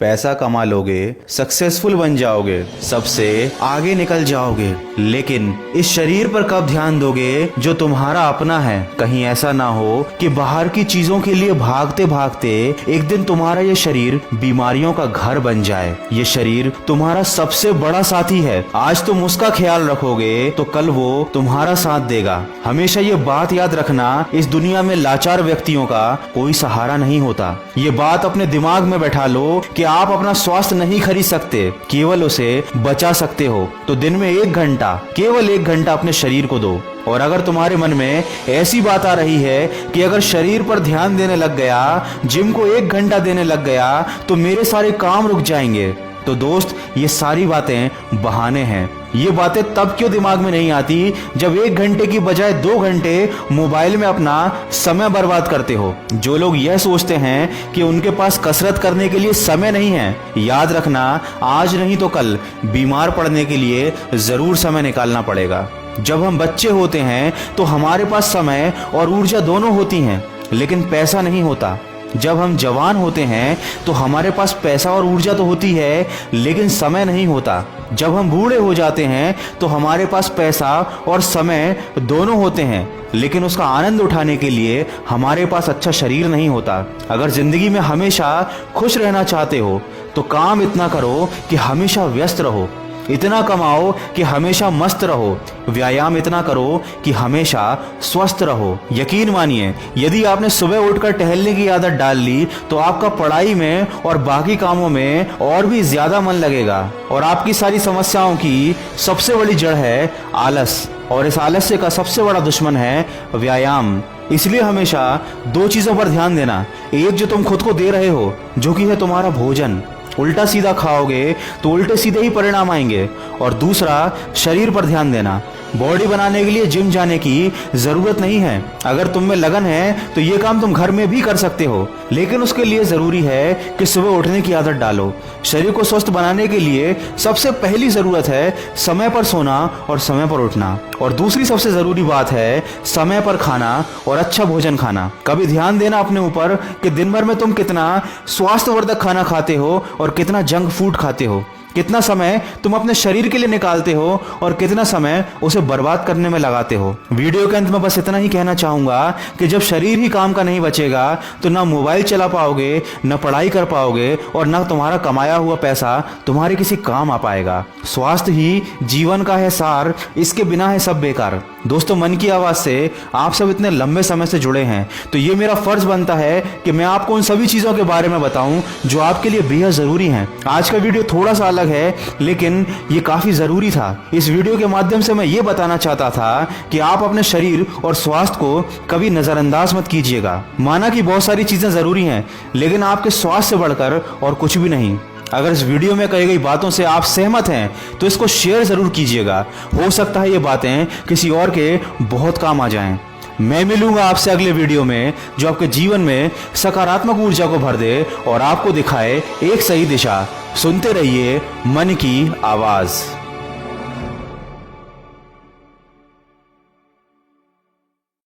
पैसा कमा लोगे, सक्सेसफुल बन जाओगे, सबसे आगे निकल जाओगे, लेकिन इस शरीर पर कब ध्यान दोगे जो तुम्हारा अपना है। कहीं ऐसा ना हो कि बाहर की चीजों के लिए भागते भागते एक दिन तुम्हारा ये शरीर बीमारियों का घर बन जाए। ये शरीर तुम्हारा सबसे बड़ा साथी है। आज तुम उसका ख्याल रखोगे तो कल वो तुम्हारा साथ देगा। हमेशा ये बात याद रखना, इस दुनिया में लाचार व्यक्तियों का कोई सहारा नहीं होता। ये बात अपने दिमाग में बैठा लो कि आप अपना स्वास्थ्य नहीं खरीद सकते, केवल उसे बचा सकते हो। तो दिन में 1 घंटा, केवल 1 घंटा अपने शरीर को दो। और अगर तुम्हारे मन में ऐसी बात आ रही है कि अगर शरीर पर ध्यान देने लग गया, जिम को 1 घंटा देने लग गया तो मेरे सारे काम रुक जाएंगे, तो दोस्त ये सारी बातें बहाने हैं। ये बातें तब क्यों दिमाग में नहीं आती जब 1 घंटे की बजाय 2 घंटे मोबाइल में अपना समय बर्बाद करते हो। जो लोग यह सोचते हैं कि उनके पास कसरत करने के लिए समय नहीं है, याद रखना आज नहीं तो कल बीमार पड़ने के लिए जरूर समय निकालना पड़ेगा। जब हम बच्चे होते हैं तो हमारे पास समय और ऊर्जा दोनों होती हैं, लेकिन पैसा नहीं होता। जब हम जवान होते हैं तो हमारे पास पैसा और ऊर्जा तो होती है, लेकिन समय नहीं होता। जब हम बूढ़े हो जाते हैं तो हमारे पास पैसा और समय दोनों होते हैं, लेकिन उसका आनंद उठाने के लिए हमारे पास अच्छा शरीर नहीं होता। अगर जिंदगी में हमेशा खुश रहना चाहते हो तो काम इतना करो कि हमेशा व्यस्त रहो, इतना कमाओ कि हमेशा मस्त रहो, व्यायाम इतना करो कि हमेशा स्वस्थ रहो। यकीन मानिए, यदि आपने सुबह उठकर टहलने की आदत डाल ली तो आपका पढ़ाई में और बाकी कामों में और भी ज्यादा मन लगेगा। और आपकी सारी समस्याओं की सबसे बड़ी जड़ है आलस, और इस आलस्य का सबसे बड़ा दुश्मन है व्यायाम। इसलिए हमेशा 2 चीजों पर ध्यान देना। एक जो तुम खुद को दे रहे हो, जो कि है तुम्हारा भोजन। उल्टा सीधा खाओगे तो उल्टे सीधे ही परिणाम आएंगे। और दूसरा, शरीर पर ध्यान देना। बॉडी बनाने के लिए जिम जाने की जरूरत नहीं है। अगर तुम में लगन है तो ये काम तुम घर में भी कर सकते हो, लेकिन उसके लिए जरूरी है कि सुबह उठने की आदत डालो। शरीर को स्वस्थ बनाने के लिए सबसे पहली जरूरत है समय पर सोना और समय पर उठना। और दूसरी सबसे जरूरी बात है समय पर खाना और अच्छा भोजन खाना। कभी ध्यान देना अपने ऊपर कि दिन भर में तुम कितना स्वास्थ्यवर्धक खाना खाते हो और कितना जंक फूड खाते हो। कितना समय तुम अपने शरीर के लिए निकालते हो और कितना समय उसे बर्बाद करने में लगाते हो। वीडियो के अंत में बस इतना ही कहना चाहूंगा कि जब शरीर ही काम का नहीं बचेगा तो ना मोबाइल चला पाओगे, ना पढ़ाई कर पाओगे, और ना तुम्हारा कमाया हुआ पैसा तुम्हारे किसी काम आ पाएगा। स्वास्थ्य ही जीवन का है सार, इसके बिना है सब बेकार। दोस्तों, मन की आवाज से आप सब इतने लंबे समय से जुड़े हैं, तो ये मेरा फर्ज बनता है कि मैं आपको उन सभी चीजों के बारे में बताऊं जो आपके लिए बेहद जरूरी हैं। आज का वीडियो थोड़ा सा अलग है, लेकिन ये काफी जरूरी था। इस वीडियो के माध्यम से मैं ये बताना चाहता था कि आप अपने शरीर और स्वास्थ्य को कभी नजरअंदाज मत कीजिएगा। माना कि बहुत सारी चीजें जरूरी हैं, लेकिन आपके स्वास्थ्य से बढ़कर और कुछ भी नहीं। अगर इस वीडियो में कही गई बातों से आप सहमत हैं तो इसको शेयर जरूर कीजिएगा। हो सकता है ये बातें किसी और के बहुत काम आ जाएं। मैं मिलूंगा आपसे अगले वीडियो में, जो आपके जीवन में सकारात्मक ऊर्जा को भर दे और आपको दिखाए एक सही दिशा। सुनते रहिए मन की आवाज।